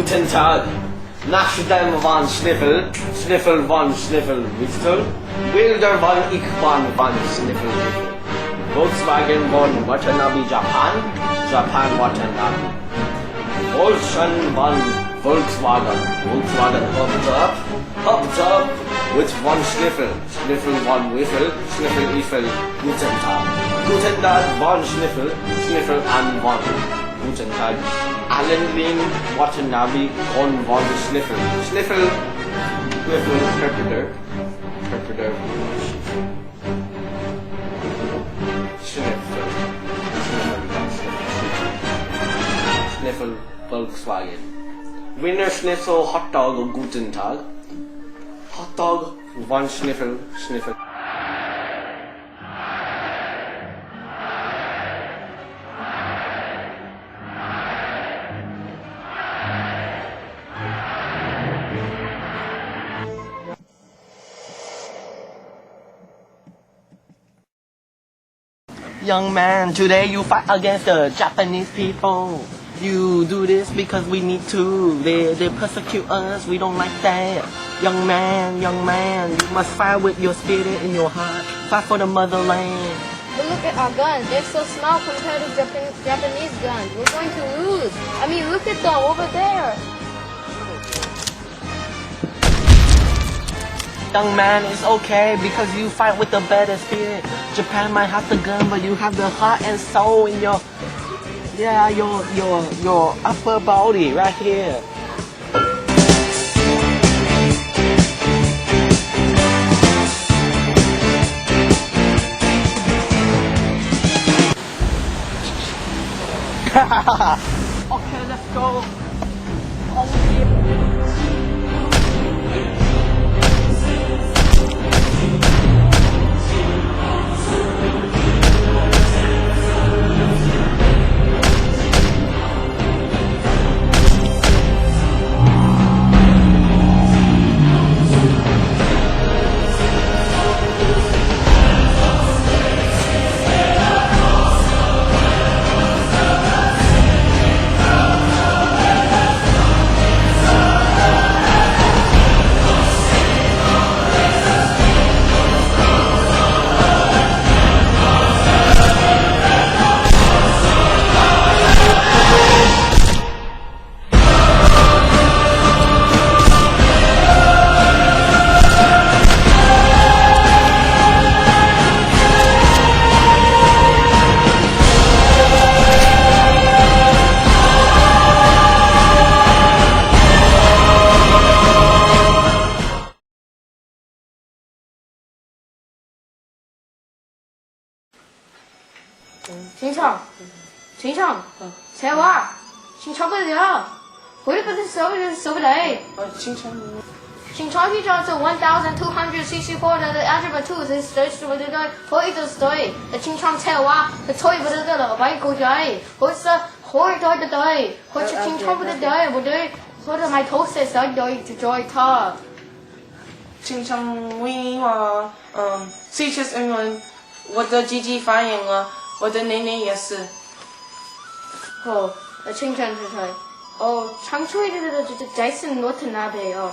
Guten Tag. Nachdem van Schniffel, Schniffel van Schniffel Whistle, Wilder van Ickman van Schniffel Whistle. Volkswagen von Watanabe Japan, Japan Watanabe. Volkswagen van Volkswagen, Volkswagen hopped up with one Schniffel, Schniffel von Wiffel, Schniffel Eiffel, Guten Tag. Guten Tag von Schniffel, Schniffel an von. Guten Tag. Allen Lin Watanabe von Schniffel. Schniffel Wiffel Interpreter. Schniffel Volkswagen. Wiener Schnitzel Hot Dog Guten Tag. Hot Dog von Schniffel. Young man, today you fight against the Japanese people. You do this because we need to. They persecute us, we don't like that. Young man, you must fight with your spirit in your heart. Fight for the motherland. But look at our guns, they're so small compared to Japanese guns. We're going to lose. I mean, look at them over there. Young man, it's okay because you fight with the better spirit. Japan might have the gun, but you have the heart and soul in your upper body right here. Okay, let's go. Over here. Ching-chong, say what? Ching-chong不了，回来不是收不来。Ching-chong 是 1264 的 algebra 2是可以就是对，Ching-chong 猜话，错不得了，把一个对，或是对不对，或是 Ching-chong 不对，或者买头色对就对他。Ching-chong ，speeches 英文，我的姐姐发言了，我的奶奶也是。哦，Ching-chong 是对，哦，长吹的Jason Watanabe哦。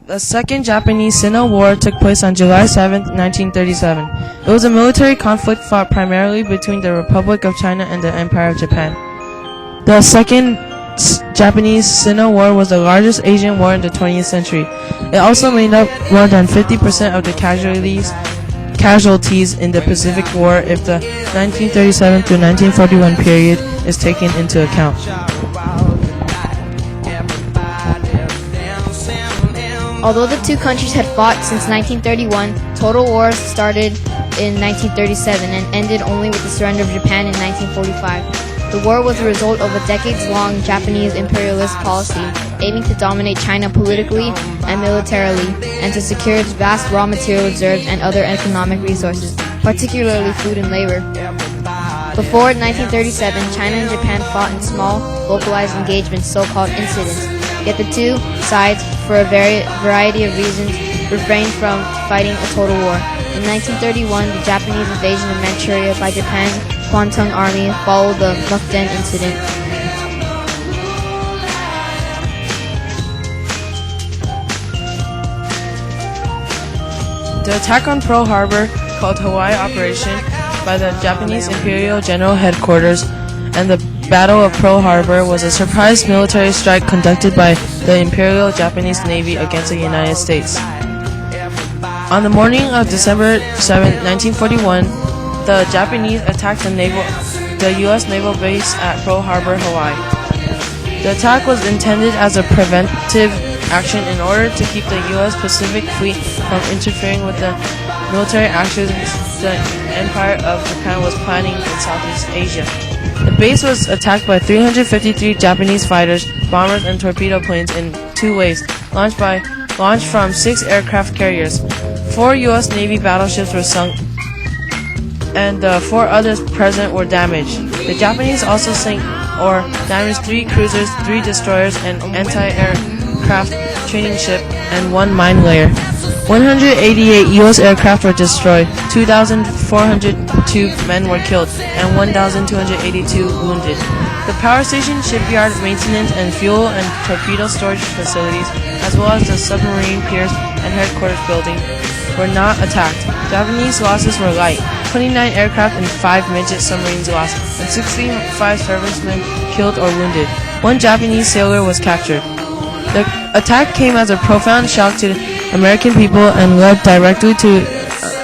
The Second Japanese-Sino War took place on July 7, 1937. It was a military conflict fought primarily between the Republic of China and the Empire of Japan. The Second Japanese-Sino War was the largest Asian war in the 20th century. It also made up more than 50% of the casualties in the Pacific War if the 1937 to 1941 period is taken into account. Although the two countries had fought since 1931, total wars started in 1937 and ended only with the surrender of Japan in 1945. The war was the result of a decades-long Japanese imperialist policy aiming to dominate China politically and militarily and to secure its vast raw material reserves and other economic resources, particularly food and labor. Before 1937, China and Japan fought in small, localized engagements, so-called incidents. Yet the two sides, for a variety of reasons, refrained from fighting a total war. In 1931, the Japanese invasion of Manchuria by Japan's Kwantung Army followed the Mukden incident. The attack on Pearl Harbor, called Hawaii Operation, by the Japanese Imperial General Headquarters, and the Battle of Pearl Harbor was a surprise military strike conducted by the Imperial Japanese Navy against the United States. On the morning of December 7, 1941, the Japanese attacked the U.S. naval base at Pearl Harbor, Hawaii. The attack was intended as a preventive action in order to keep the U.S. Pacific Fleet from interfering with the military actions the Empire of Japan was planning in Southeast Asia. The base was attacked by 353 Japanese fighters, bombers, and torpedo planes in 2 waves, launched from 6 aircraft carriers. 4 U.S. Navy battleships were sunk, and the 4 others present were damaged. The Japanese also sank or damaged 3 cruisers, 3 destroyers, an anti-aircraft training ship, and 1 mine layer. 188 U.S. aircraft were destroyed, 2,402 men were killed, and 1,282 wounded. The power station, shipyard, maintenance, and fuel and torpedo storage facilities, as well as the submarine piers and headquarters building, were not attacked. Japanese losses were light: 29 aircraft and 5 midget submarines lost, and 65 servicemen killed or wounded. 1 Japanese sailor was captured. The attack came as a profound shock to the American people and led directly to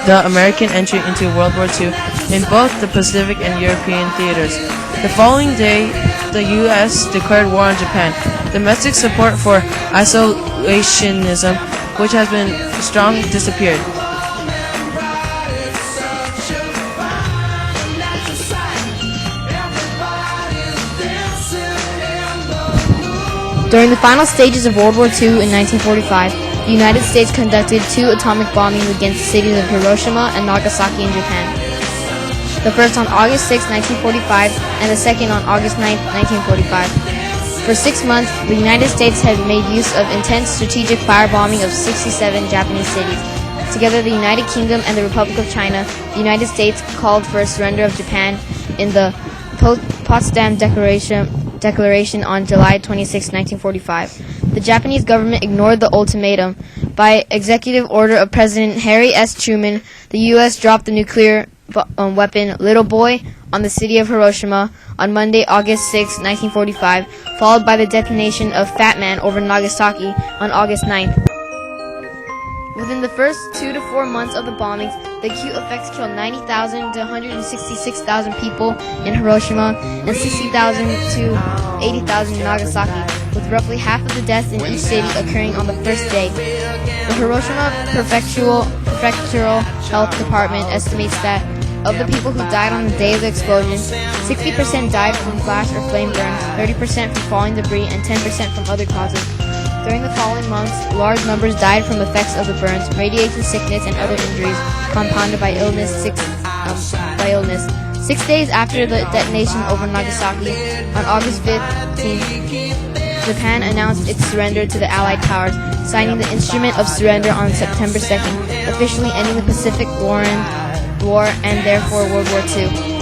the American entry into World War II in both the Pacific and European theaters. The following day, the U.S. declared war on Japan. Domestic support for isolationism, which has been strong, disappeared. During the final stages of World War II in 1945, the United States conducted 2 atomic bombings against the cities of Hiroshima and Nagasaki in Japan. The first on August 6, 1945, and the second on August 9, 1945. For 6 months, the United States had made use of intense strategic firebombing of 67 Japanese cities. Together, the United Kingdom and the Republic of China, the United States called for a surrender of Japan in the Potsdam Declaration on July 26, 1945. The Japanese government ignored the ultimatum. By executive order of President Harry S. Truman, the U.S. dropped the nuclear weapon Little Boy on the city of Hiroshima on Monday, August 6, 1945, followed by the detonation of Fat Man over Nagasaki on August 9th. Within the first 2 to 4 months of the bombings, the acute effects killed 90,000 to 166,000 people in Hiroshima and 60,000 to 80,000 in Nagasaki, with roughly half of the deaths in each city occurring on the first day. The Hiroshima Prefectural Health Department estimates that of the people who died on the day of the explosion, 60% died from flash or flame burns, 30% from falling debris, and 10% from other causes. During the following months, large numbers died from effects of the burns, radiation sickness, and other injuries compounded by illness. 6 days after the detonation over Nagasaki, on August 15th, Japan announced its surrender to the Allied powers, signing the Instrument of Surrender on September 2nd, officially ending the Pacific War and therefore World War II.